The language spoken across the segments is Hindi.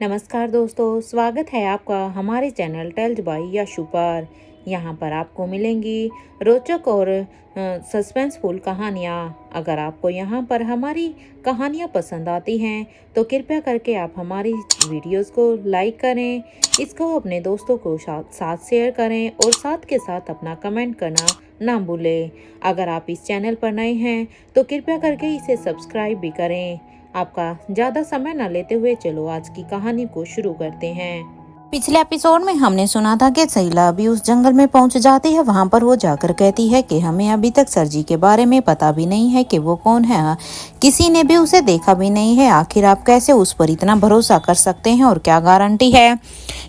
नमस्कार दोस्तों, स्वागत है आपका हमारे चैनल टेल्स बाय यशु पर। यहाँ पर आपको मिलेंगी रोचक और सस्पेंसफुल कहानियाँ। अगर आपको यहाँ पर हमारी कहानियाँ पसंद आती हैं तो कृपया करके आप हमारी वीडियोस को लाइक करें, इसको अपने दोस्तों को साथ शेयर करें और साथ के साथ अपना कमेंट करना ना भूलें। अगर आप इस चैनल पर नए हैं तो कृपया करके इसे सब्सक्राइब भी करें। आपका ज़्यादा समय न लेते हुए चलो आज की कहानी को शुरू करते हैं। पिछले एपिसोड में हमने सुना था कि सैला अभी उस जंगल में पहुंच जाती है। वहां पर वो जाकर कहती है कि हमें अभी तक सर जी के बारे में पता भी नहीं है कि वो कौन है, किसी ने भी उसे देखा भी नहीं है। आखिर आप कैसे उस पर इतना भरोसा कर सकते हैं और क्या गारंटी है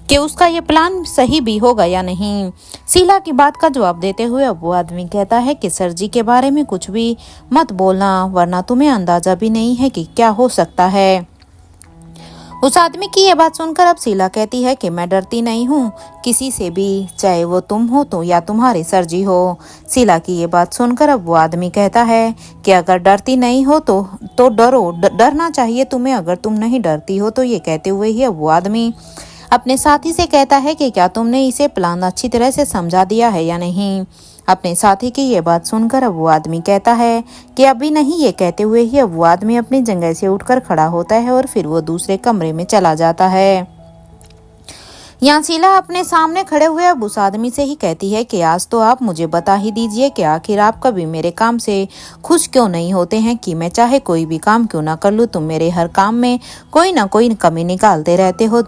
कि उसका ये प्लान सही भी होगा या नहीं। शीला की बात का जवाब देते हुए अब वो आदमी कहता है कि सर जी के बारे में कुछ भी मत बोलना, वरना तुम्हें अंदाजा भी नहीं है कि क्या हो सकता है। उस आदमी की ये बात सुनकर अब शीला कहती है कि मैं डरती नहीं हूँ किसी से भी, चाहे वो तुम हो तो या तुम्हारे सर जी हो। शीला की ये बात सुनकर अब वो आदमी कहता है कि अगर डरती नहीं हो तो डरो, डरना चाहिए तुम्हें अगर तुम नहीं डरती हो तो। ये कहते हुए ही अब वो आदमी अपने साथी से कहता है कि क्या तुमने इसे प्लान अच्छी तरह से समझा दिया है या नहीं। अपने साथी की ये बात सुनकर अब वो आदमी कहता है कि अभी नहीं। ये कहते हुए ही अब वो आदमी अपनी जगह से उठकर खड़ा होता है और फिर वो दूसरे कमरे में चला जाता है। यहाँ शीला अपने सामने खड़े हुए अब उस आदमी से ही कहती है कि आज तो आप मुझे बता ही दीजिए कि आखिर आप कभी मेरे काम से खुश क्यों नहीं होते हैं कि मैं चाहे कोई भी काम क्यों ना कर लूँ तुम मेरे हर काम में कोई ना कोई कमी निकालते रहते हो,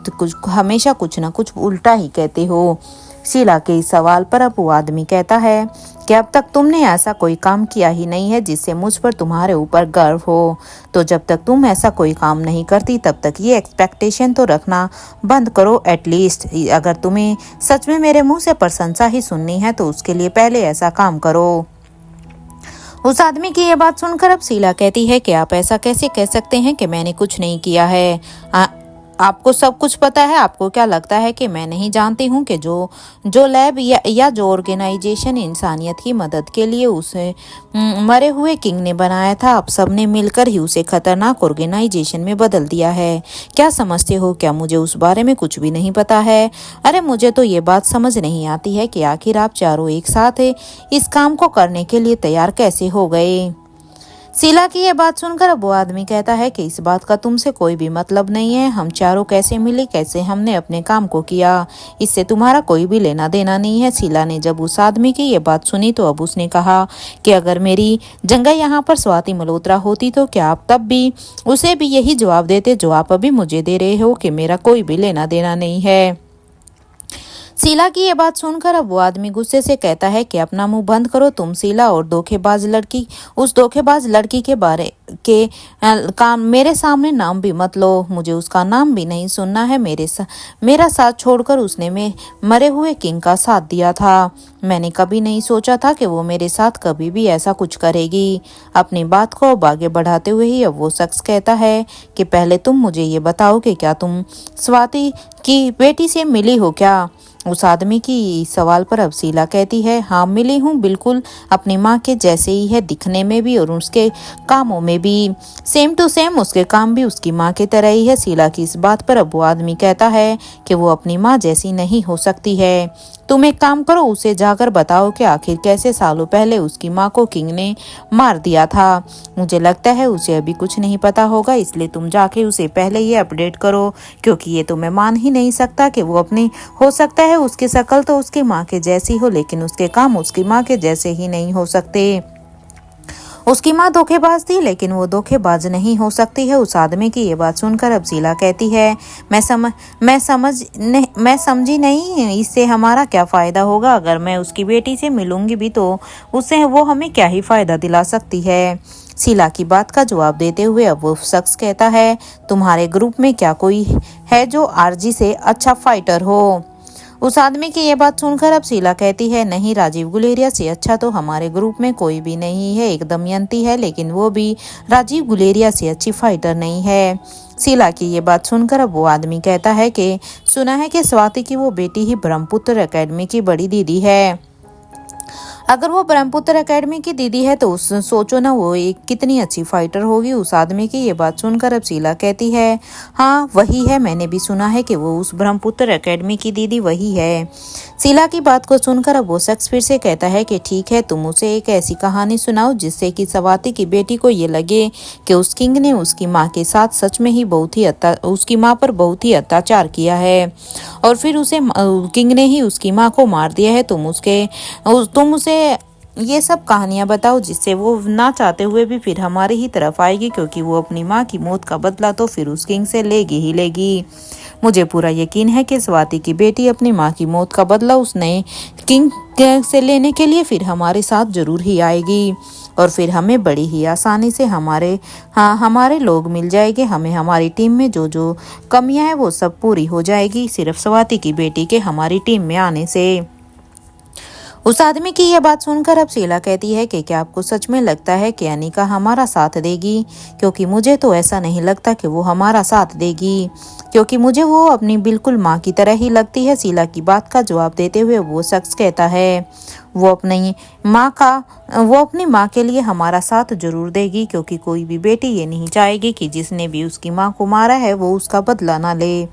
हमेशा कुछ ना कुछ उल्टा ही कहते हो। शीला के इस सवाल पर अब वो आदमी कहता है कि अब तक तुमने ऐसा कोई काम किया ही नहीं है जिससे मुझ पर तुम्हारे ऊपर गर्व हो। तो जब तक तुम ऐसा कोई काम नहीं करती तब तक ये एक्सपेक्टेशन तो रखना बंद करो। एटलीस्ट अगर तुम्हें सच में मेरे मुंह से प्रशंसा ही सुननी है तो उसके लिए पहले ऐसा काम करो। उस आदमी की ये बात सुनकर अब शीला कहती है कि आप ऐसा कैसे कह सकते हैं कि मैंने कुछ नहीं किया है। आपको सब कुछ पता है। आपको क्या लगता है कि मैं नहीं जानती हूँ कि जो लैब या जो ऑर्गेनाइजेशन इंसानियत की मदद के लिए उसे मरे हुए किंग ने बनाया था, आप सब ने मिलकर ही उसे खतरनाक ऑर्गेनाइजेशन में बदल दिया है। क्या समझते हो क्या मुझे उस बारे में कुछ भी नहीं पता है? अरे मुझे तो ये बात समझ नहीं आती है कि आखिर आप चारों एक साथ इस काम को करने के लिए तैयार कैसे हो गए। शीला की ये बात सुनकर अब वो आदमी कहता है कि इस बात का तुमसे कोई भी मतलब नहीं है। हम चारों कैसे मिले, कैसे हमने अपने काम को किया, इससे तुम्हारा कोई भी लेना देना नहीं है। शीला ने जब उस आदमी की ये बात सुनी तो अब उसने कहा कि अगर मेरी जगह यहाँ पर स्वाति मल्होत्रा होती तो क्या आप तब भी उसे भी यही जवाब देते जो आप अभी मुझे दे रहे हो कि मेरा कोई भी लेना देना नहीं है। शीला की ये बात सुनकर अब वो आदमी गुस्से से कहता है कि अपना मुंह बंद करो तुम शीला, और उस धोखेबाज लड़की के बारे के काम मेरे सामने नाम भी मत लो। मुझे उसका नाम भी नहीं सुनना है। मेरा साथ छोड़कर उसने मरे हुए किंग का साथ दिया था। मैंने कभी नहीं सोचा था कि वो मेरे साथ कभी भी ऐसा कुछ करेगी। अपनी बात को अब आगे बढ़ाते हुए ही अब वो शख्स कहता है कि पहले तुम मुझे ये बताओ कि क्या तुम स्वाति की बेटी से मिली हो क्या। उस आदमी की सवाल पर अब शीला कहती है हाँ मिली हूँ, बिल्कुल अपनी माँ के जैसे ही है दिखने में भी और उसके कामों में भी। सेम टू सेम उसके काम भी उसकी माँ की तरह ही है। शीला की इस बात पर अब वो आदमी कहता है कि वो अपनी माँ जैसी नहीं हो सकती है। तुम एक काम करो, उसे जाकर बताओ कि आखिर कैसे सालों पहले उसकी माँ को किंग ने मार दिया था। मुझे लगता है उसे अभी कुछ नहीं पता होगा, इसलिए तुम जाके उसे पहले ये अपडेट करो, क्योंकि ये तो मैं मान ही नहीं सकता कि वो अपनी हो सकता है उसकी शक्ल तो उसकी माँ के जैसी हो लेकिन उसके काम उसकी माँ के जैसे ही नहीं हो सकते। उसकी माँ धोखेबाज थी लेकिन वो धोखेबाज नहीं हो सकती है। उस आदमी की ये बात सुनकर अब शीला कहती है मैं समझी नहीं, इससे हमारा क्या फायदा होगा। अगर मैं उसकी बेटी से मिलूंगी भी तो उससे वो हमें क्या ही फायदा दिला सकती है। शीला की बात का जवाब देते हुए अब वो शख्स कहता है तुम्हारे ग्रुप में क्या कोई है जो आरजी से अच्छा फाइटर हो। उस आदमी की ये बात सुनकर अब शीला कहती है नहीं, राजीव गुलेरिया से अच्छा तो हमारे ग्रुप में कोई भी नहीं है। एक दमयंती है लेकिन वो भी राजीव गुलेरिया से अच्छी फाइटर नहीं है। शीला की ये बात सुनकर अब वो आदमी कहता है कि सुना है कि स्वाति की वो बेटी ही ब्रह्मपुत्र एकेडमी की बड़ी दीदी है। अगर वो ब्रह्मपुत्र एकेडमी की दीदी है तो उस सोचो ना वो एक कितनी अच्छी फाइटर होगी। उस आदमी की ये बात सुनकर अब शीला कहती है, हाँ वही है, मैंने भी सुना है कि वो उस ब्रह्मपुत्र एकेडमी की दीदी वही है। शीला की बात को सुनकर अब वो शख्स फिर से कहता है कि ठीक है, तुम उसे एक ऐसी कहानी सुनाओ जिससे कि स्वाति की बेटी को ये लगे कि उस किंग ने उसकी माँ के साथ सच में ही उसकी माँ पर बहुत ही अत्याचार किया है और फिर उसे किंग ने ही उसकी माँ को मार दिया है। तुम उसे ये सब कहानियां बताओ जिससे वो ना चाहते हुए भी फिर हमारी ही तरफ आएगी, क्योंकि वो अपनी माँ की मौत का बदला तो फिर उस किंग से लेगी ही लेगी। मुझे पूरा यकीन है कि स्वाति की बेटी अपनी माँ की मौत का बदला उस नए किंग से लेने के लिए फिर हमारे साथ जरूर ही आएगी और फिर हमें बड़ी ही आसानी से हमारे लोग मिल जाएंगे। हमें हमारी टीम में जो जो कमियां हैं वो सब पूरी हो जाएगी सिर्फ स्वाति की बेटी के हमारी टीम में आने से। उस आदमी की यह बात सुनकर अब शीला कहती है कि क्या आपको सच में लगता है कि अनिका हमारा साथ देगी? क्योंकि मुझे तो ऐसा नहीं लगता कि वो हमारा साथ देगी, क्योंकि मुझे वो अपनी बिल्कुल माँ की तरह ही लगती है। शीला की बात का जवाब देते हुए वो शख्स कहता है, वो अपनी माँ के लिए हमारा साथ जरूर देगी, क्योंकि कोई भी बेटी ये नहीं चाहेगी कि जिसने भी उसकी माँ को मारा है वो उसका बदला ना ले।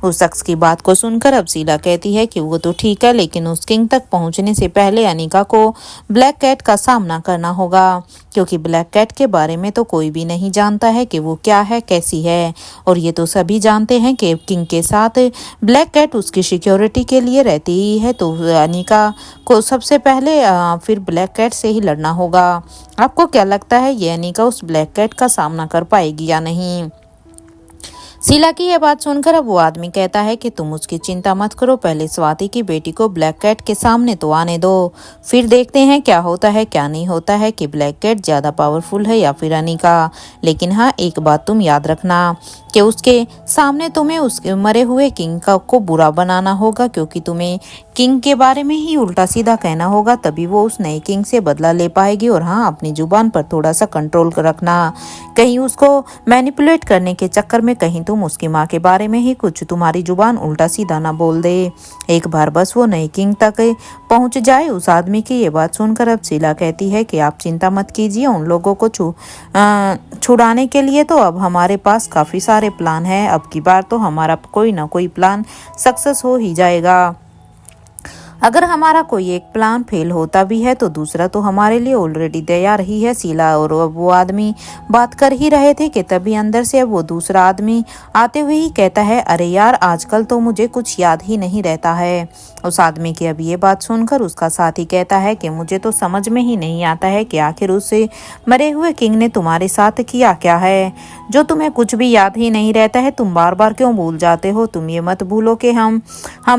उस शख्स की बात को सुनकर अब शीला कहती है कि वो तो ठीक है, लेकिन उस किंग तक पहुंचने से पहले अनिका को ब्लैक कैट का सामना करना होगा, क्योंकि ब्लैक कैट के बारे में तो कोई भी नहीं जानता है कि वो क्या है, कैसी है। और ये तो सभी जानते हैं कि किंग के साथ ब्लैक कैट उसकी सिक्योरिटी के लिए रहती ही है, तो अनिका को सबसे पहले फिर ब्लैक कैट से ही लड़ना होगा। आपको क्या लगता है ये अनिका उस ब्लैक कैट का सामना कर पाएगी या नहीं? शीला की यह बात सुनकर अब वो आदमी कहता है कि तुम उसकी चिंता मत करो, पहले स्वाति की बेटी को ब्लैक कैट के सामने तो आने दो, फिर देखते हैं क्या होता है क्या नहीं होता है, कि ब्लैक कैट ज्यादा पावरफुल है या फिर अनिका। लेकिन हाँ, एक बात तुम याद रखना कि उसके सामने तुम्हें उसके मरे हुए किंग को बुरा बनाना होगा, क्योंकि तुम्हें किंग के बारे में ही उल्टा सीधा कहना होगा, तभी वो उस नए किंग से बदला ले पाएगी। और हाँ, अपनी जुबान पर थोड़ा सा कंट्रोल रखना, कहीं उसको मैनिपुलेट करने के चक्कर में कहीं तुम उसकी माँ के बारे में ही कुछ तुम्हारी जुबान उल्टा सीधा ना बोल दे। एक बार बस वो नए किंग तक पहुंच जाए। उस आदमी की ये बात सुनकर अब शीला कहती है कि आप चिंता मत कीजिए, उन लोगों को छुड़ाने के लिए तो अब हमारे पास काफी सारे प्लान है। अब की बार तो हमारा कोई ना कोई प्लान सक्सेस हो ही जाएगा। अगर हमारा कोई एक प्लान फेल होता भी है तो दूसरा तो हमारे लिए ऑलरेडी तैयार ही है। शीला और वो आदमी बात कर ही रहे थे कि तभी अंदर से अब वो दूसरा आदमी आते हुए ही कहता है, अरे यार, आजकल तो मुझे कुछ याद ही नहीं रहता है। उस आदमी की अब ये बात सुनकर उसका साथी कहता है कि मुझे तो समझ में ही नहीं आता है कि आखिर उससे मरे हुए किंग ने तुम्हारे साथ किया क्या है, जो तुम्हें कुछ भी याद ही नहीं रहता है। तुम बार बार क्यों भूल जाते हो? तुम ये मत भूलो कि हम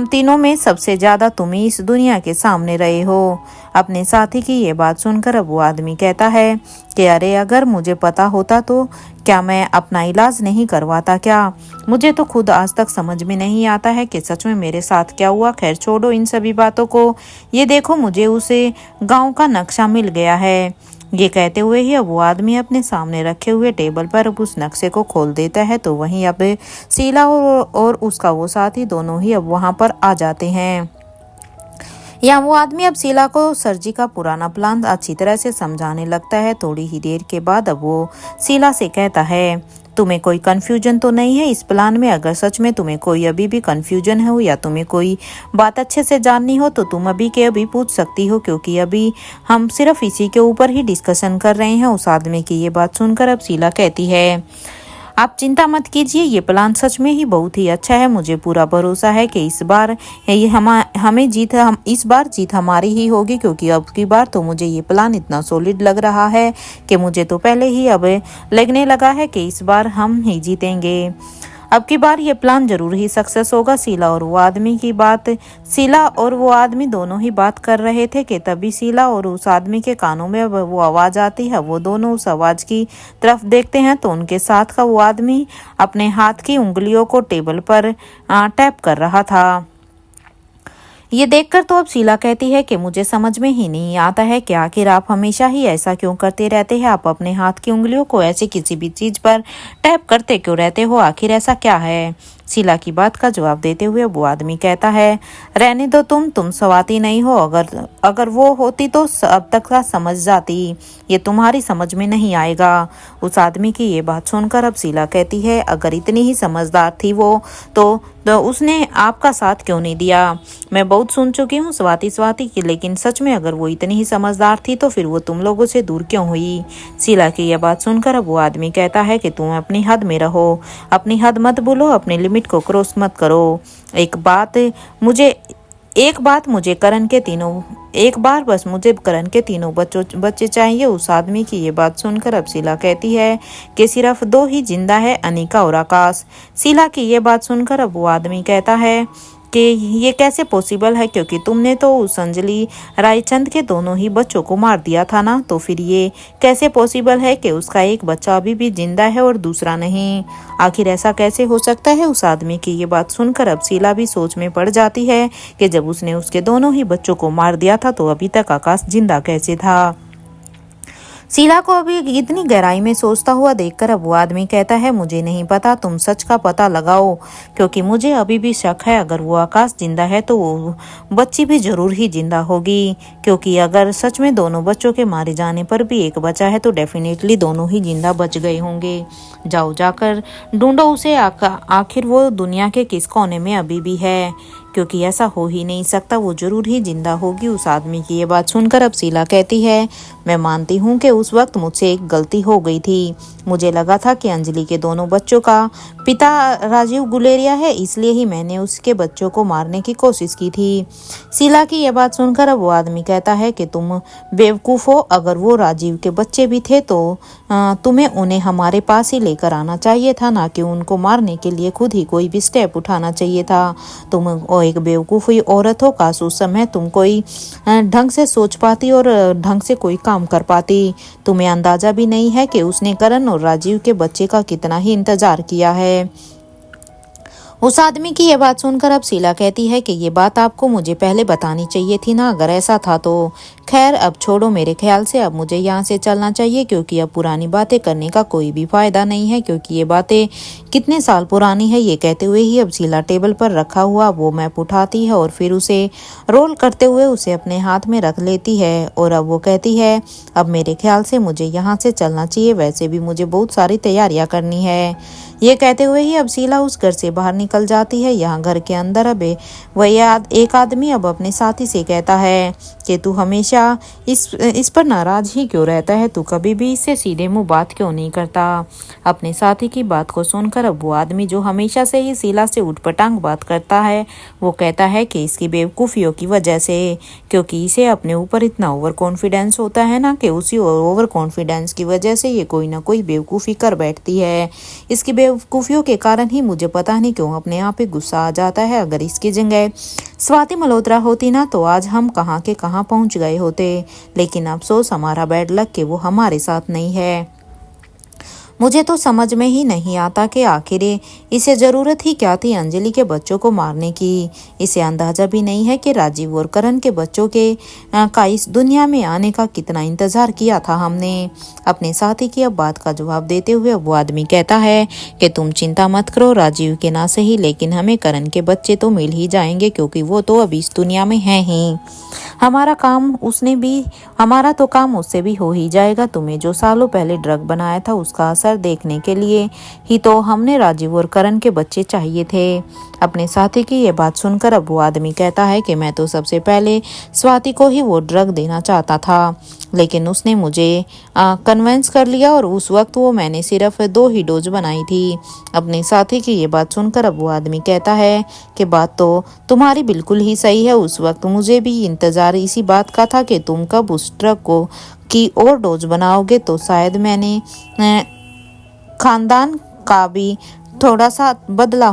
तीनों में सबसे ज्यादा तुम ही इस दुनिया के सामने रहे हो। अपने साथी की ये बात सुनकर अब वो आदमी कहता है कि अरे, अगर मुझे पता होता तो क्या मैं अपना इलाज नहीं करवाता क्या? मुझे तो खुद आज तक समझ में नहीं आता है कि सच में मेरे साथ क्या हुआ। खैर छोड़ो इन सभी बातों को, ये देखो मुझे उसे गांव का नक्शा मिल गया है। ये कहते हुए ही अब वो आदमी अपने सामने रखे हुए टेबल पर अब उस नक्शे को खोल देता है। तो वहीं अब शीला और उसका वो साथी दोनों ही अब वहां पर आ जाते हैं। यहाँ वो आदमी अब शीला को सर्जी का पुराना प्लान अच्छी तरह से समझाने लगता है। थोड़ी ही देर के बाद अब वो शीला से कहता है, तुम्हें कोई कंफ्यूजन तो नहीं है इस प्लान में? अगर सच में तुम्हें कोई अभी भी कंफ्यूजन हो या तुम्हें कोई बात अच्छे से जाननी हो तो तुम अभी के अभी पूछ सकती हो, क्योंकि अभी हम सिर्फ इसी के ऊपर ही डिस्कशन कर रहे हैं। उस आदमी की ये बात सुनकर अब शीला कहती है, आप चिंता मत कीजिए, ये प्लान सच में ही बहुत ही अच्छा है। मुझे पूरा भरोसा है कि इस बार जीत हमारी ही होगी, क्योंकि अब की बार तो मुझे ये प्लान इतना सॉलिड लग रहा है कि मुझे तो पहले ही अब लगने लगा है कि इस बार हम ही जीतेंगे। अब की बार ये प्लान जरूर ही सक्सेस होगा। शीला और वो आदमी दोनों ही बात कर रहे थे कि तभी शीला और उस आदमी के कानों में वो आवाज आती है। वो दोनों उस आवाज की तरफ देखते हैं तो उनके साथ का वो आदमी अपने हाथ की उंगलियों को टेबल पर टैप कर रहा था। ये देखकर तो अब शीला कहती है कि मुझे समझ में ही नहीं आता है कि आखिर आप हमेशा ही ऐसा क्यों करते रहते हैं। आप अपने हाथ की उंगलियों को ऐसे किसी भी चीज पर टैप करते क्यों रहते हो? आखिर ऐसा क्या है? शीला की बात का जवाब देते हुए वो आदमी कहता है, रहने दो तुम स्वाति नहीं हो। अगर वो होती तो अब तक का समझ जाती। ये तुम्हारी समझ में नहीं आएगा। उस आदमी की ये बात सुनकर अब शीला कहती है, अगर इतनी ही समझदार थी वो तो उसने आपका साथ क्यों नहीं दिया। मैं बहुत सुन चुकी हूँ स्वाति की, लेकिन सच में अगर वो इतनी ही समझदार थी तो फिर वो तुम लोगों से दूर क्यों हुई। शीला की यह बात सुनकर अब वो आदमी कहता है कि तुम अपनी हद में रहो, अपनी हद मत बोलो, अपनी लिमिट को क्रॉस मत करो। एक बार बस मुझे करण के तीनों बच्चे चाहिए। उस आदमी की ये बात सुनकर अब शीला कहती है कि सिर्फ 2 ही जिंदा है, अनिका और आकाश। शीला की ये बात सुनकर अब वो आदमी कहता है कि ये कैसे पॉसिबल है, क्योंकि तुमने तो उस अंजलि रायचंद के दोनों ही बच्चों को मार दिया था ना। तो फिर ये कैसे पॉसिबल है कि उसका एक बच्चा अभी भी जिंदा है और दूसरा नहीं। आखिर ऐसा कैसे हो सकता है। उस आदमी की ये बात सुनकर अब शीला भी सोच में पड़ जाती है कि जब उसने उसके दोनों ही बच्चों को मार दिया था तो अभी तक आकाश जिंदा कैसे था। शीला को अभी इतनी गहराई में सोचता हुआ देखकर अब वो आदमी कहता है, मुझे नहीं पता, तुम सच का पता लगाओ, क्योंकि मुझे अभी भी शक है अगर वो आकाश जिंदा है तो वो बच्ची भी जरूर ही जिंदा होगी। क्योंकि अगर सच में दोनों बच्चों के मारे जाने पर भी एक बचा है तो डेफिनेटली दोनों ही जिंदा बच गए होंगे। जाओ जाकर ढूंढो उसे, आखिर वो दुनिया के किस कोने में अभी भी है, क्योंकि ऐसा हो ही नहीं सकता, वो जरूर ही जिंदा होगी। उस आदमी की ये बात सुनकर अब शीला कहती है, मैं मानती हूँ कि उस वक्त मुझसे एक गलती हो गई थी। मुझे लगा था कि अंजलि के दोनों बच्चों का पिता राजीव गुलेरिया है, इसलिए ही मैंने उसके बच्चों को मारने की कोशिश की थी। शीला की यह बात सुनकर अब वो आदमी कहता है कि तुम बेवकूफ़ हो। अगर वो राजीव के बच्चे भी थे तो तुम्हें उन्हें हमारे पास ही लेकर आना चाहिए था, ना कि उनको मारने के लिए खुद ही कोई भी स्टेप उठाना चाहिए था। तुम एक बेवकूफ़ हुई औरत हो। काश उस समय तुम कोई ढंग से सोच पाती और ढंग से कोई काम कर पाती। तुम्हें अंदाजा भी नहीं है कि उसने करण और राजीव के बच्चे का कितना ही इंतजार किया है। उस आदमी की यह बात सुनकर अब शीला कहती है कि ये बात आपको मुझे पहले बतानी चाहिए थी ना, अगर ऐसा था तो। खैर अब छोड़ो, मेरे ख्याल से अब मुझे यहाँ से चलना चाहिए, क्योंकि अब पुरानी बातें करने का कोई भी फायदा नहीं है, क्योंकि ये बातें कितने साल पुरानी है। ये कहते हुए ही अब शीला टेबल पर रखा हुआ वो मैप उठाती है और फिर उसे रोल करते हुए उसे अपने हाथ में रख लेती है। और अब वो कहती है, अब मेरे ख्याल से मुझे यहाँ से चलना चाहिए, वैसे भी मुझे बहुत सारी तैयारियां करनी है। ये कहते हुए ही अब शीला उस घर से बाहर निकल जाती है। यहाँ घर के अंदर अब एक आदमी अब अपने साथी से कहता है कि तू हमेशा इस पर नाराज ही क्यों रहता है, तू कभी भी इससे सीधे मुंह बात क्यों नहीं करता। अपने साथी की बात को सुनकर अब वो आदमी जो हमेशा से ही शीला से उठपटांग बात करता है वो कहता है कि इसकी बेवकूफ़ियों की वजह से, क्योंकि इसे अपने ऊपर इतना ओवर कॉन्फिडेंस होता है ना कि उसी ओवर कॉन्फिडेंस की वजह से ये कोई ना कोई बेवकूफ़ी कर बैठती है। इसकी बेवकूफ़ियों के कारण ही मुझे पता नहीं क्यों अपने आप ही गुस्सा आ जाता है। अगर इसकी जगह स्वाति मल्होत्रा होती ना तो आज हम कहाँ के कहाँ पहुँच गए होते। लेकिन अफसोस हमारा बैड लक कि वो हमारे साथ नहीं है। मुझे तो समझ में ही नहीं आता कि आखिर इसे ज़रूरत ही क्या थी अंजलि के बच्चों को मारने की। इसे अंदाज़ा भी नहीं है कि राजीव और करण के बच्चों का इस दुनिया में आने का कितना इंतज़ार किया था हमने। अपने साथी की अब बात का जवाब देते हुए वो आदमी कहता है कि तुम चिंता मत करो, राजीव के ना सही लेकिन हमें करण के बच्चे तो मिल ही जाएंगे, क्योंकि वो तो अभी इस दुनिया में हैं ही। हमारा तो काम उससे भी हो ही जाएगा। तुम्हें जो सालों पहले ड्रग बनाया था उसका असर देखने के लिए ही तो हमने राजीव और करण के बच्चे चाहिए थे। अपने साथी की ये बात सुनकर अब वो आदमी कहता है कि मैं तो सबसे पहले स्वाति को ही वो ड्रग देना चाहता था, लेकिन उसने मुझे कन्विंस कर लिया और उस वक्त मैंने सिर्फ 2 ही डोज बनाई थी। अपने साथी की ये बात सुनकर अब वो आदमी कहता है कि बात तो तुम्हारी बिल्कुल ही सही है। उस वक्त मुझे भी इंतज़ार इसी बात का था कि तुम कब उस ड्रग की और डोज बनाओगे, तो शायद मैंने खानदान का भी थोड़ा सा भला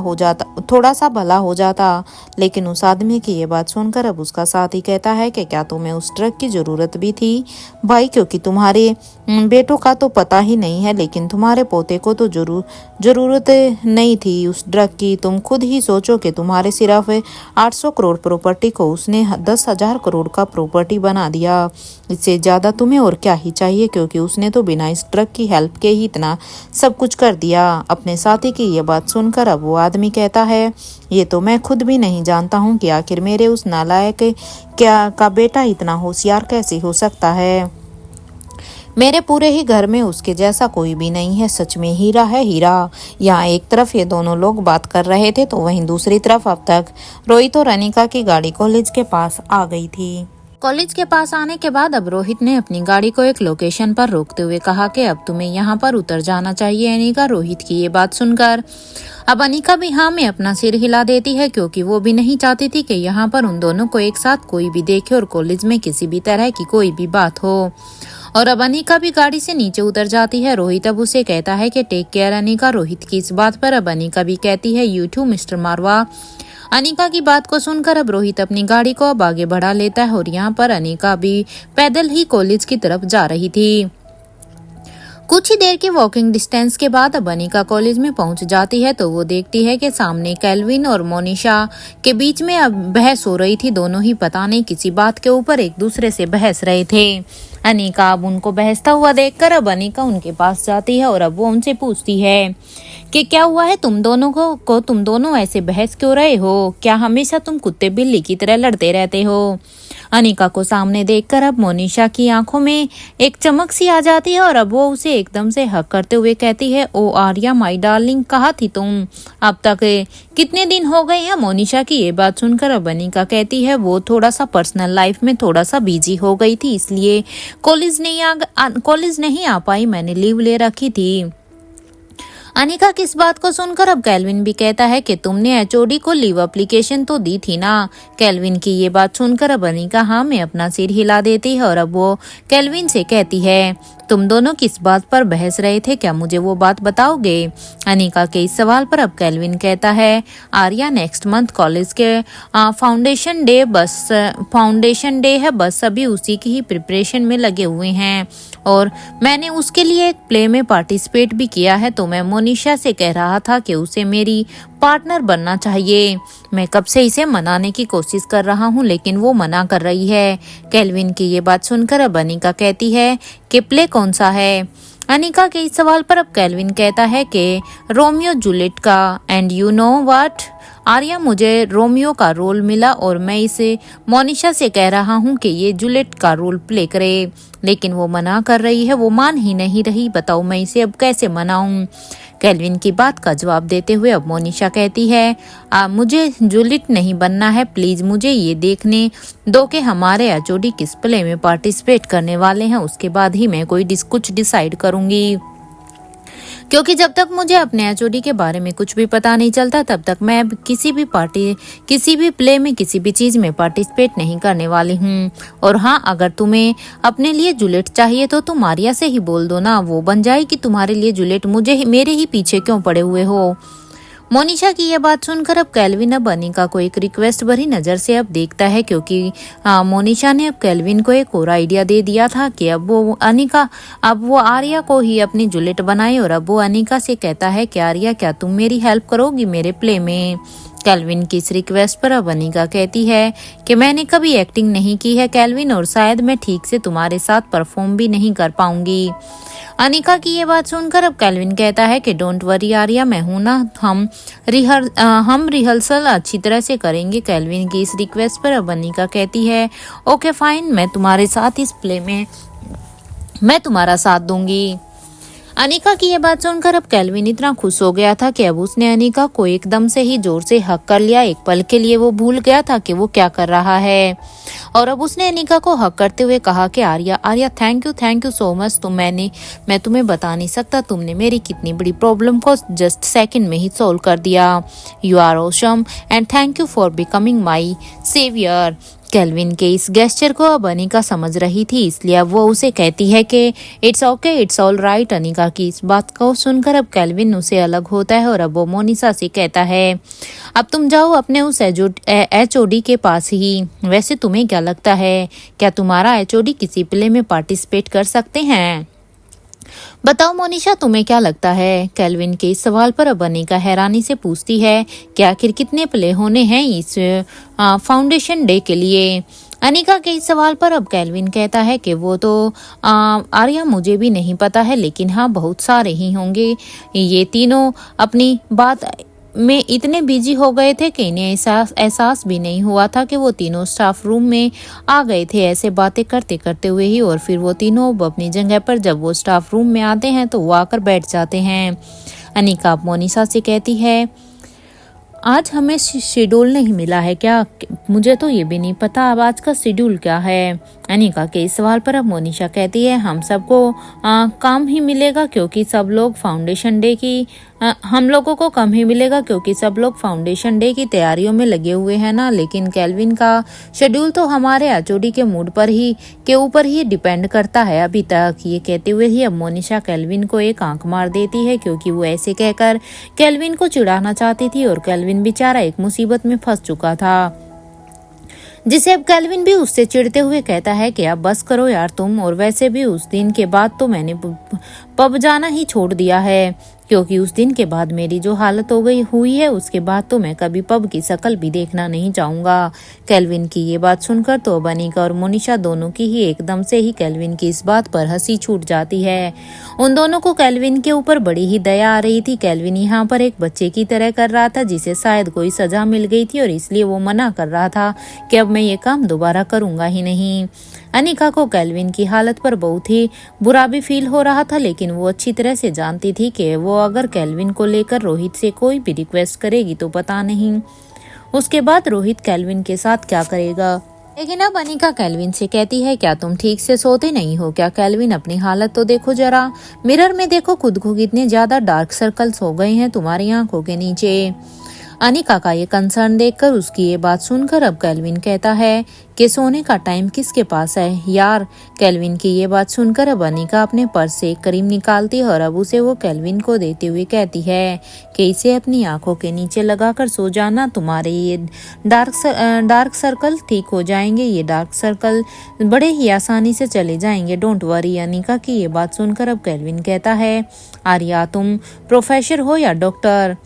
हो जाता। लेकिन उस आदमी की ये बात सुनकर अब उसका साथी कहता है कि क्या तुम्हें उस ड्रग की ज़रूरत भी थी भाई, क्योंकि तुम्हारे बेटों का तो पता ही नहीं है, लेकिन तुम्हारे पोते को तो ज़रूरत नहीं थी उस ड्रग की। तुम खुद ही सोचो कि तुम्हारे सिर्फ 800 करोड़ प्रॉपर्टी को उसने 10,000 करोड़ का प्रॉपर्टी बना दिया। इससे ज़्यादा तुम्हें और क्या ही चाहिए, क्योंकि उसने तो बिना इस ड्रग की हेल्प के ही इतना सब कुछ कर दिया। अपने साथी की ये बात सुनकर अब वो आदमी कहता है, ये तो मैं खुद भी नहीं जानता हूँ कि आखिर मेरे उस नालायक क्या का बेटा इतना होशियार कैसे हो सकता है। मेरे पूरे ही घर में उसके जैसा कोई भी नहीं है, सच में हीरा है हीरा। यहाँ एक तरफ ये दोनों लोग बात कर रहे थे तो वहीं दूसरी तरफ अब तक रोहित और अनिका की गाड़ी कॉलेज के पास आ गई थी। कॉलेज के पास आने के बाद अब रोहित ने अपनी गाड़ी को एक लोकेशन पर रोकते हुए कहा कि अब तुम्हें यहाँ पर उतर जाना चाहिए। अनिका रोहित की ये बात सुनकर अब अनिका भी हाँ में अपना सिर हिला देती है, क्योंकि वो भी नहीं चाहती थी कि यहाँ पर उन दोनों को एक साथ कोई भी देखे और कॉलेज में किसी भी तरह की कोई भी बात हो। और अब अनिका भी गाड़ी से नीचे उतर जाती है। रोहित अब उसे कहता है कि टेक केयर अनिका। रोहित की इस बात पर अब अनिका भी कहती है यू टू मिस्टर मारवा। अनिका की बात को सुनकर अब रोहित अपनी गाड़ी को अब आगे बढ़ा लेता है और यहाँ पर अनिका भी पैदल ही कॉलेज की तरफ जा रही थी। कुछ ही देर की वॉकिंग डिस्टेंस के बाद अब अनिका कॉलेज में पहुंच जाती है तो वो देखती है कि सामने कैल्विन और मोनिशा के बीच में अब बहस हो रही थी। दोनों ही पता नहीं किसी बात के ऊपर एक दूसरे से बहस रहे थे। अनिका अब उनको बहसता हुआ देखकर अब अनिका उनके पास जाती है और अब वो उनसे पूछती है कि क्या हुआ है तुम दोनों को तुम दोनों ऐसे बहस क्यों रहे हो? क्या हमेशा तुम कुत्ते बिल्ली की तरह लड़ते रहते हो? अनिका को सामने देखकर अब मोनिशा की आंखों में एक चमक सी आ जाती है और अब वो उसे एकदम से हक करते हुए कहती है, ओ आर्या माय डार्लिंग, कहाँ थी तुम? अब तक कितने दिन हो गए हैं? मोनिशा की ये बात सुनकर अब अनिका कहती है वो थोड़ा सा पर्सनल लाइफ में थोड़ा सा बिजी हो गई थी, इसलिए कॉलेज नहीं आ पाई, मैंने लीव ले रखी थी। अनिका की इस बात को सुनकर अब कैल्विन भी कहता है कि तुमने एचओडी को लीव एप्लीकेशन तो दी थी ना। कैल्विन की ये बात सुनकर अब अनिका हाँ में अपना सिर हिला देती है और अब वो कैल्विन से कहती है तुम दोनों किस बात पर बहस रहे थे, क्या मुझे वो बात बताओगे? अनिका के इस सवाल पर अब कैल्विन कहता है आर्या नेक्स्ट मंथ कॉलेज के फाउंडेशन डे है, बस अभी उसी की ही प्रिपरेशन में लगे हुए हैं और मैंने उसके लिए एक प्ले में पार्टिसिपेट भी किया है। तो मैं मोनिशा से कह रहा था कि उसे मेरी पार्टनर बनना चाहिए। मैं कब से इसे मनाने की कोशिश कर रहा हूँ लेकिन वो मना कर रही है। कैल्विन की ये बात सुनकर अब अनिका कहती है कि प्ले कौन सा है? अनिका के इस सवाल पर अब कैल्विन कहता है कि रोमियो जूलियट का। And you know what Arya, मुझे रोमियो का रोल मिला और मैं इसे मोनिशा से कह रहा हूँ कि ये जूलियट का रोल प्ले करे, लेकिन वो मना कर रही है, वो मान ही नहीं रही। बताओ मैं इसे अब कैसे मनाऊं? कैल्विन की बात का जवाब देते हुए अब मोनिशा कहती है मुझे जूलियट नहीं बनना है, प्लीज मुझे ये देखने दो कि हमारे एचओडी किस प्ले में पार्टिसिपेट करने वाले हैं, उसके बाद ही मैं कुछ डिसाइड करूंगी। क्योंकि जब तक मुझे अपने एचओडी के बारे में कुछ भी पता नहीं चलता तब तक मैं किसी भी प्ले में किसी भी चीज में पार्टिसिपेट नहीं करने वाली हूँ। और हाँ, अगर तुम्हें अपने लिए जूलियट चाहिए तो तुम आर्या से ही बोल दो ना, वो बन जाएगी तुम्हारे लिए जूलियट। मेरे ही पीछे क्यों पड़े हुए हो? मोनिशा की यह बात सुनकर अब कैल्विन अब अनिका को एक रिक्वेस्ट भरी नजर से अब देखता है, क्योंकि मोनिशा ने अब कैल्विन को एक और आइडिया दे दिया था कि अब वो आर्या को ही अपनी जूलियट बनाए। और अब वो अनिका से कहता है कि आर्या, क्या तुम मेरी हेल्प करोगी मेरे प्ले में? कैल्विन की इस रिक्वेस्ट पर अब अनिका कहती है कि मैंने कभी एक्टिंग नहीं की है कैल्विन, और शायद मैं ठीक से तुम्हारे साथ परफॉर्म भी नहीं कर पाऊंगी। अनिका की ये बात सुनकर अब कैल्विन कहता है कि डोंट वरी आर्या, मैं हूं ना, हम रिहर्सल अच्छी तरह से करेंगे। कैल्विन की इस रिक्वेस्ट पर अब अनिका कहती है ओके फाइन, मैं तुम्हारे साथ इस प्ले में मैं तुम्हारा साथ दूंगी। अनिका की ये बात सुनकर अब कैल्विन इतना खुश हो गया था कि अब उसने अनिका को एकदम से ही जोर से हक कर लिया। एक पल के लिए वो भूल गया था कि वो क्या कर रहा है और अब उसने अनिका को हक करते हुए कहा कि Arya thank you so much. मैं तुम्हें बता नहीं सकता तुमने मेरी कितनी बड़ी प्रॉब्लम को जस्ट सेकंड में ही सॉल्व कर दिया। You are awesome and thank you for becoming my saviour. Calvin के इस गेस्चर को अब अनिका समझ रही थी, इसलिए अब वो उसे कहती है कि it's okay, it's all right. Anika की इस बात को सुनकर अब कैल्विन उसे अलग होता है और अब वो मोनिशा से कहता है अब तुम जाओ अपने उस एचओडी के पास ही। वैसे तुम्हें क्या लगता है, क्या तुम्हारा एचओडी किसी प्ले में पार्टिसिपेट कर सकते हैं? बताओ मोनिशा, तुम्हें क्या लगता है? कैल्विन के इस सवाल पर अब अनिका हैरानी से पूछती है कि आखिर कितने प्ले होने हैं इस फाउंडेशन डे के लिए। अनिका के इस सवाल पर अब केल्विन कहता है कि वो तो आर्या मुझे भी नहीं पता है, लेकिन हाँ बहुत सारे ही होंगे। ये तीनों अपनी बात में इतने बिजी हो गए थे कि इन्हें एहसास भी नहीं हुआ था कि वो तीनों स्टाफ रूम में आ गए थे, ऐसे बातें करते करते हुए ही। और फिर वो तीनों अपनी जगह पर जब वो स्टाफ रूम में आते हैं तो वो आकर बैठ जाते हैं। अनिका अब मोनिशा से कहती है, आज हमें शेड्यूल नहीं मिला है क्या? मुझे तो ये भी नहीं पता अब आज का शेड्यूल क्या है। अनिका के इस सवाल पर अब मोनिशा कहती है, हम सबको काम ही मिलेगा क्योंकि सब लोग फाउंडेशन डे की हम लोगों को कम ही मिलेगा क्योंकि सब लोग फाउंडेशन डे की तैयारियों में लगे हुए हैं ना। लेकिन केल्विन का शेड्यूल तो हमारे एचओडी के मूड पर ही के ऊपर ही डिपेंड करता है अभी तक। ये कहते हुए ही अब मोनिशा केल्विन को एक आंख मार देती है क्योंकि वो ऐसे कहकर केल्विन को चिढ़ाना चाहती थी और केल्विन बेचारा एक मुसीबत में फंस चुका था, जिसे अब केल्विन भी उससे चिढ़ते हुए कहता है कि अब बस करो यार तुम। और वैसे भी उस दिन के बाद तो मैंने पब जाना ही छोड़ दिया है क्योंकि उस दिन के बाद मेरी जो हालत हुई है उसके बाद तो मैं कभी पब की शक्ल भी देखना नहीं चाहूंगा। केल्विन की ये बात सुनकर तो अब अनिका और मोनिशा दोनों की ही एकदम से ही केल्विन की इस बात पर हंसी छूट जाती है। उन दोनों को केल्विन के ऊपर बड़ी ही दया आ रही थी। केल्विन यहाँ पर एक बच्चे की तरह कर रहा था जिसे शायद कोई सजा मिल गई थी और इसलिए वो मना कर रहा था कि अब मैं ये काम दोबारा करूंगा ही नहीं। अनिका को केल्विन की हालत पर बहुत ही बुरा भी फील हो रहा था, लेकिन वो अच्छी तरह से जानती थी कि वो अगर केल्विन को लेकर रोहित से कोई भी रिक्वेस्ट करेगी तो पता नहीं उसके बाद रोहित केल्विन के साथ क्या करेगा। लेकिन अब अनिका केल्विन से कहती है, क्या तुम ठीक से सोते नहीं हो क्या? केल्विन अपनी हालत तो देखो जरा, मिरर में देखो खुद को, कितने ज्यादा डार्क सर्कल्स हो गए हैं तुम्हारी आंखों के नीचे। अनिका का ये कंसर्न देखकर उसकी ये बात सुनकर अब केल्विन कहता है कि सोने का टाइम किसके पास है यार। केल्विन की ये बात सुनकर अब अनिका अपने पर्स से एक क्रीम निकालती है और अब उसे वो केल्विन को देते हुए कहती है कि इसे अपनी आंखों के नीचे लगाकर सो जाना, तुम्हारे ये डार्क सर्कल ठीक हो जाएंगे। ये डार्क सर्कल बड़े ही आसानी से चले जाएंगे, डोंट वरी। अनिका की ये बात सुनकर अब केल्विन कहता है, आर्या तुम प्रोफेसर हो या डॉक्टर?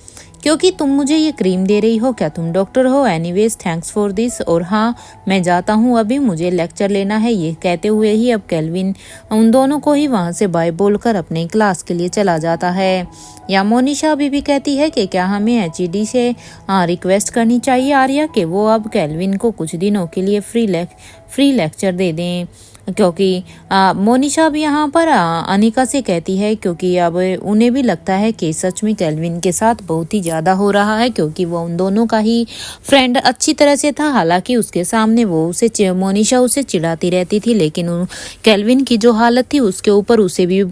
क्योंकि तुम मुझे ये क्रीम दे रही हो, क्या तुम डॉक्टर हो? Anyways thanks for this. और हाँ मैं जाता हूँ, अभी मुझे लेक्चर लेना है। ये कहते हुए ही अब केल्विन उन दोनों को ही वहाँ से बाय बोलकर अपने क्लास के लिए चला जाता है। या मोनिशा अभी भी कहती है कि क्या हमें एचईडी से रिक्वेस्ट करनी चाहिए आर्या कि वो अब केल्विन को कुछ दिनों के लिए फ्री लेक्चर दे दें, क्योंकि मोनिशा भी यहाँ पर अनिका से कहती है क्योंकि अब उन्हें भी लगता है कि सच में केल्विन के साथ बहुत ही ज़्यादा हो रहा है, क्योंकि वो उन दोनों का ही फ्रेंड अच्छी तरह से था। हालांकि उसके सामने मोनिशा उसे चिढ़ाती रहती थी, लेकिन केल्विन की जो हालत थी उसके ऊपर उसे भी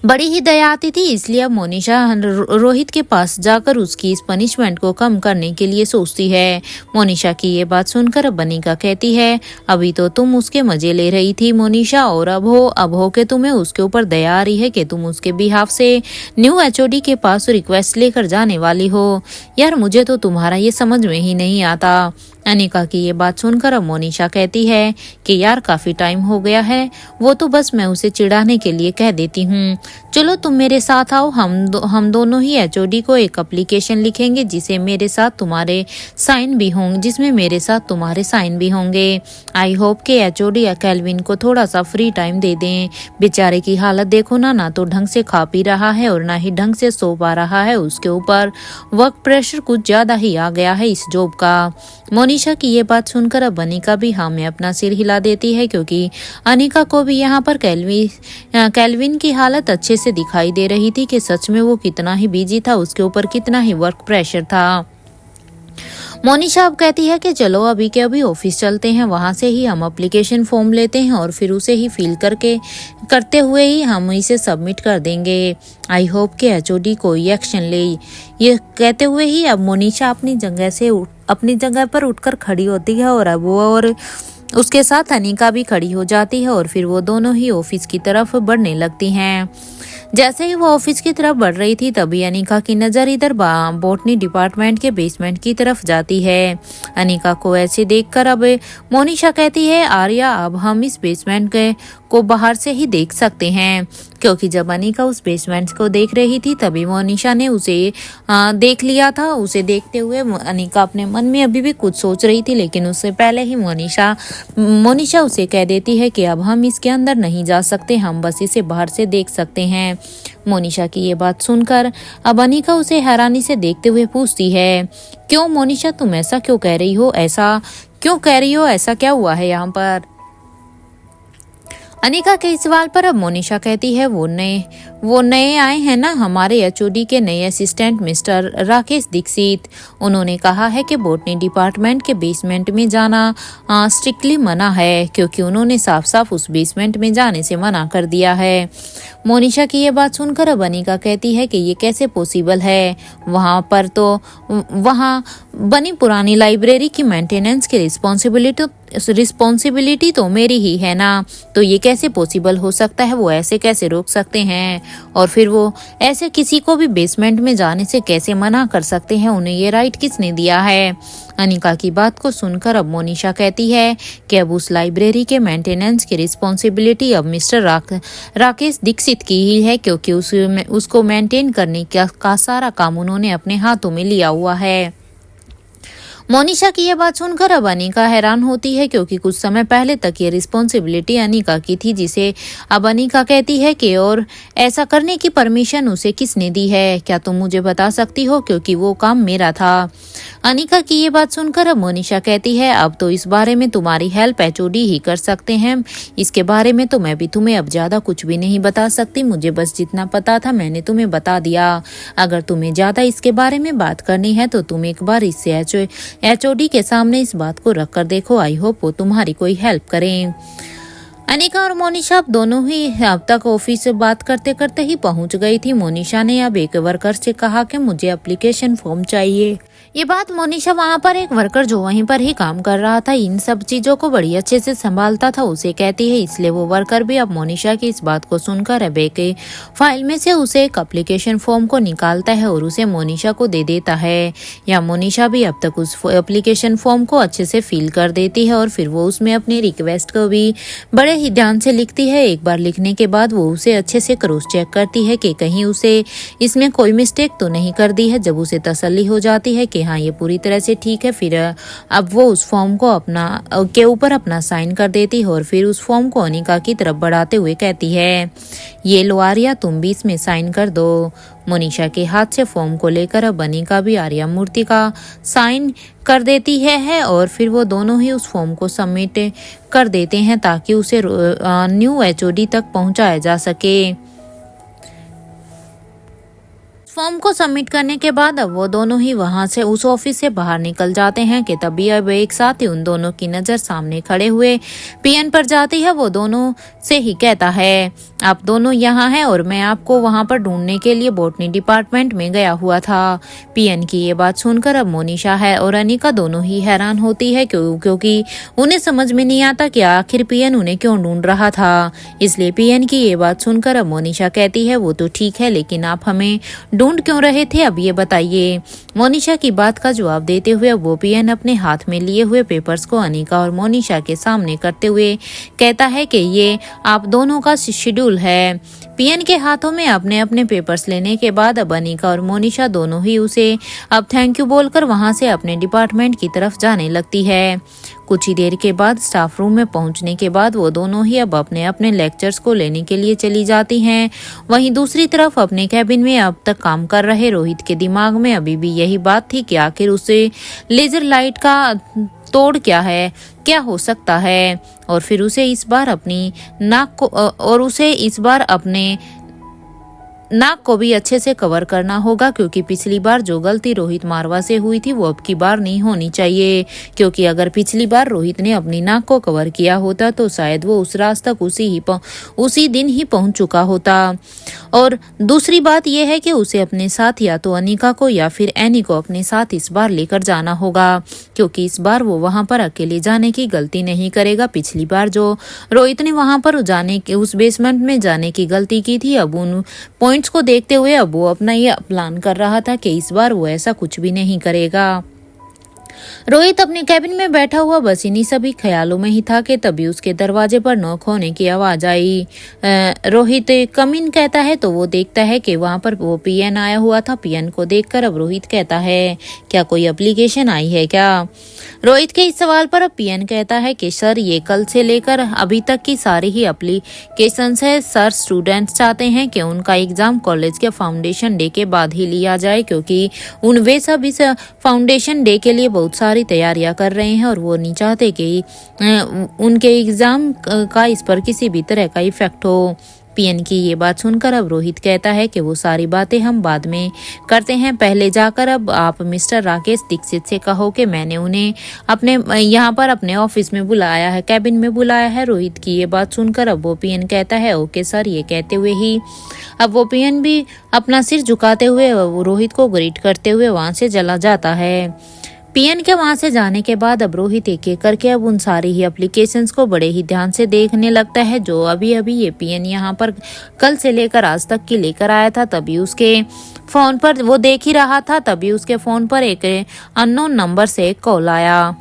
बड़ी ही दया आती थी। इसलिए अब मोनिशा रोहित के पास जाकर उसकी इस पनिशमेंट को कम करने के लिए सोचती है। मोनिशा की ये बात सुनकर अब अनिका कहती है, अभी तो तुम उसके मजे ले रही थी मोनिशा, और अब हो के तुम्हें उसके ऊपर दया आ रही है कि तुम उसके बिहाफ से न्यू एचओडी के पास रिक्वेस्ट लेकर जाने वाली हो। यार मुझे तो तुम्हारा ये समझ में ही नहीं आता। अनिका की ये बात सुनकर अब मोनिशा कहती है कि यार काफी टाइम हो गया है, वो तो बस मैं उसे चिढ़ाने के लिए कह देती हूँ। चलो तुम मेरे साथ आओ, हम दोनों ही एचओडी को एक एप्लीकेशन लिखेंगे जिसमें मेरे साथ तुम्हारे साइन भी होंगे। आई होप कि एचओडी या केल्विन को थोड़ा सा फ्री टाइम दे दें। बेचारे की हालत देखो ना तो ढंग से खा पी रहा है और ना ही ढंग से सो पा रहा है। उसके ऊपर वर्क प्रेशर कुछ ज्यादा ही आ गया है इस जॉब का। मोनिशा की ये बात सुनकर अब अनिका भी हाँ में अपना सिर हिला देती है, क्योंकि अनिका को भी यहाँ पर केल्विन की हालत अच्छे से दिखाई दे रही थी कि सच में वो कितना ही बिजी था, उसके ऊपर कितना ही वर्क प्रेशर था। मोनिशा अब कहती है कि चलो अभी के अभी ऑफिस चलते हैं, वहां से ही हम एप्लीकेशन फॉर्म लेते हैं और फिर उसे ही फिल करते हुए ही हम इसे सबमिट कर देंगे। आई होप कि एचओडी कोई एक्शन ले। ये कहते हुए ही अब मोनिशा अपनी जगह पर उठकर खड़ी होती है और अब वो और उसके साथ अनिका भी खड़ी हो जाती है और फिर वो दोनों ही ऑफिस की तरफ बढ़ने लगती हैं। जैसे ही वो ऑफिस की तरफ बढ़ रही थी तभी अनिका की नज़र इधर बॉटनी डिपार्टमेंट के बेसमेंट की तरफ जाती है। अनिका को ऐसे देखकर अब मोनिशा कहती है, आर्या अब हम इस बेसमेंट को बाहर से ही देख सकते हैं, क्योंकि जब अनिका उस बेसमेंट को देख रही थी तभी मोनिशा ने उसे देख लिया था। उसे देखते हुए अनिका अपने मन में अभी भी कुछ सोच रही थी, लेकिन उससे पहले ही मोनिशा उसे कह देती है कि अब हम इसके अंदर नहीं जा सकते, हम बस इसे बाहर से देख सकते हैं। मोनिशा की ये बात सुनकर अब अनिका उसे हैरानी से देखते हुए पूछती है, क्यों मोनिशा, तुम ऐसा क्यों कह रही हो, ऐसा क्यों कह रही हो, ऐसा क्या हुआ है यहाँ पर? अनिका के इस सवाल पर अब मोनिशा कहती है, वो नए आए हैं ना, हमारे एचओडी के नए असिस्टेंट मिस्टर राकेश दीक्षित। उन्होंने कहा है कि बॉटनी डिपार्टमेंट के बेसमेंट में जाना स्ट्रिक्टली मना है, क्योंकि उन्होंने साफ साफ उस बेसमेंट में जाने से मना कर दिया है। मोनिशा की ये बात सुनकर अब अनिका कहती है कि ये कैसे पॉसिबल है, वहाँ बनी पुरानी लाइब्रेरी की मेंटेनेंस की रिस्पॉन्सिबिलिटी तो मेरी ही है ना, तो ये कैसे पॉसिबल हो सकता है, वो ऐसे कैसे रोक सकते हैं, और फिर वो ऐसे किसी को भी बेसमेंट में जाने से कैसे मना कर सकते हैं, उन्हें ये राइट किसने दिया है? अनिका की बात को सुनकर अब मोनिशा कहती है कि अब उस लाइब्रेरी के मेंटेनेंस की रिस्पॉन्सिबिलिटी अब मिस्टर राकेश दीक्षित की ही है, क्योंकि उसको मेंटेन करने का सारा काम उन्होंने अपने हाथों में लिया हुआ है। मोनिशा की यह बात सुनकर अब अनिका हैरान होती है, क्योंकि कुछ समय पहले तक ये रिस्पॉन्सिबिलिटी अनिका की थी, जिसे अब अनिका कहती है कि और ऐसा करने की परमिशन उसे किसने दी है, क्या तुम मुझे बता सकती हो, क्योंकि वो काम मेरा था। अनिका की ये बात सुनकर अब मोनिशा कहती है, अब तो इस बारे में तुम्हारी हेल्प एचओडी ही कर सकते हैं, इसके बारे में तो मैं भी तुम्हें अब ज्यादा कुछ भी नहीं बता सकती, मुझे बस जितना पता था मैंने तुम्हें बता दिया। अगर तुम्हें ज्यादा इसके बारे में बात करनी है तो तुम एक बार इससे एचओडी के सामने इस बात को रख कर देखो, आई होप वो तुम्हारी कोई हेल्प करें। अनिका और मोनिशा अब दोनों ही अब तक ऑफिस से बात करते करते ही पहुंच गई थी। मोनिशा ने अब एक वर्कर से कहा कि मुझे एप्लीकेशन फॉर्म चाहिए। ये बात मोनिशा वहां पर एक वर्कर जो वहीं पर ही काम कर रहा था, इन सब चीजों को बड़ी अच्छे से संभालता था, उसे कहती है, इसलिए वो वर्कर भी अब मोनिशा की इस बात को सुनकर अब एक फाइल में से उसे एक एप्लीकेशन फॉर्म को निकालता है और उसे मोनिशा को दे देता है। या मोनिशा भी अब तक उस एप्लीकेशन फॉर्म को अच्छे से फिल कर देती है और फिर वो उसमें अपनी रिक्वेस्ट को भी बड़े ही ध्यान से लिखती है। एक बार लिखने के बाद वो उसे अच्छे से क्रॉस चेक करती है कि कहीं उसे इसमें कोई मिस्टेक तो नहीं कर दी है। जब उसे तसल्ली हो जाती है कि हाँ ये पूरी तरह से ठीक है, फिर अब वो उस फॉर्म को के ऊपर अपना साइन कर देती है और फिर उस फॉर्म को अनिका की तरफ बढ़ाते हुए कहती है, ये लो आर्या, तुम भी इसमें साइन कर दो। मोनिशा के हाथ से फॉर्म को लेकर अब अनिका भी आर्या मूर्ति का साइन कर देती है और फिर वो दोनों ही उस फॉर्म को सबमिट कर देते हैं ताकि उसे न्यू एचओडी तक पहुंचाया जा सके। फॉर्म को सबमिट करने के बाद अब वो दोनों ही वहां से उस ऑफिस से बाहर निकल जाते हैं कि तभी अब एक साथ ही उन दोनों की नजर सामने खड़े हुए पीएन पर जाती है। वो दोनों से ही कहता है, आप दोनों यहाँ हैं और मैं आपको वहां पर ढूंढने के लिए बॉटनी डिपार्टमेंट में गया हुआ था। पीएन की ये बात सुनकर अब मोनिशा है और अनिका दोनों ही हैरान होती है, क्योंकि उन्हें समझ में नहीं आता कि आखिर पीएन उन्हें क्यों ढूंढ रहा था। इसलिए पीएन की ये बात सुनकर अब मोनिशा कहती है, वो तो ठीक है, लेकिन आप हमें ढूंढ क्यों रहे थे, अब ये बताइए। मोनिशा की बात का जवाब देते हुए वो पीएन अपने हाथ में लिए हुए पेपर्स को अनिका और मोनिशा के सामने करते हुए कहता है कि ये आप दोनों का शेड्यूल है। पीएन के हाथों में अपने अपने पेपर्स लेने के बाद अब अनिका और मोनिशा दोनों ही उसे अब थैंक यू बोलकर वहां से अपने डिपार्टमेंट की तरफ जाने लगती है। कुछ ही देर के बाद स्टाफ रूम में पहुंचने के बाद वो दोनों ही अब अपने अपने लेक्चर्स को लेने के लिए चली जाती हैं। वहीं दूसरी तरफ अपने कैबिन में अब तक काम कर रहे रोहित के दिमाग में अभी भी यही बात थी कि आखिर उसे लेजर लाइट का तोड़ क्या है, क्या हो सकता है, और फिर उसे इस बार अपने नाक को भी अच्छे से कवर करना होगा, क्योंकि पिछली बार जो गलती रोहित मारवा से हुई थी वो अब की बार नहीं होनी चाहिए। क्योंकि अगर पिछली बार रोहित ने अपनी नाक को कवर किया होता तो शायद वो उस रात तक उसी दिन ही पहुंच चुका होता। और दूसरी बात यह है कि उसे अपने साथ या तो अनिका को या फिर एनी को अपने साथ इस बार लेकर जाना होगा, क्योंकि इस बार वो वहां पर अकेले जाने की गलती नहीं करेगा। पिछली बार जो रोहित ने वहां पर उस बेसमेंट में जाने की गलती की थी, अब उन पॉइंट्स को देखते हुए अब वो अपना ये प्लान कर रहा था कि इस बार वो ऐसा कुछ भी नहीं करेगा। रोहित अपने कैबिन में बैठा हुआ बस इन्हीं सभी ख्यालों में ही था कि तभी उसके दरवाजे पर नॉक होने की आवाज आई। रोहित कम इन कहता है तो वो देखता है कि वहां पर वो पीएन आया हुआ था। पीएन को देखकर अब रोहित कहता है, क्या कोई एप्लीकेशन आई है क्या? रोहित के इस सवाल पर अब पीएन कहता है कि सर, ये कल से लेकर अभी तक की सारी ही एप्लीकेशंस है सर। स्टूडेंट्स चाहते हैं कि उनका एग्जाम कॉलेज के फाउंडेशन डे के बाद ही लिया जाए, क्योंकि वे सब इस फाउंडेशन डे के लिए बहुत सारी तैयारियां कर रहे हैं और वो नहीं चाहते कि उनके एग्जाम का इस पर किसी भी तरह का इफेक्ट हो। पीएन की ये बात सुनकर अब रोहित कहता है कि वो सारी बातें हम बाद में करते हैं, पहले जाकर अब आप मिस्टर राकेश दीक्षित से कहो कि मैंने उन्हें अपने यहाँ पर अपने ऑफिस में बुलाया है, कैबिन में बुलाया है। रोहित की ये बात सुनकर अब वो पीएन कहता है, ओके सर। ये कहते हुए ही अब वो पीएन भी अपना सिर झुकाते हुए रोहित को ग्रीट करते हुए वहां से चला जाता है। पीएन के वहां से जाने के बाद अब रोहित एक एक करके अब उन सारी ही एप्लीकेशंस को बड़े ही ध्यान से देखने लगता है, जो अभी अभी ये पीएन यहाँ पर कल से लेकर आज तक की लेकर आया था। तभी उसके फोन पर वो देख ही रहा था, तभी उसके फोन पर एक अननोन नंबर से एक कॉल आया।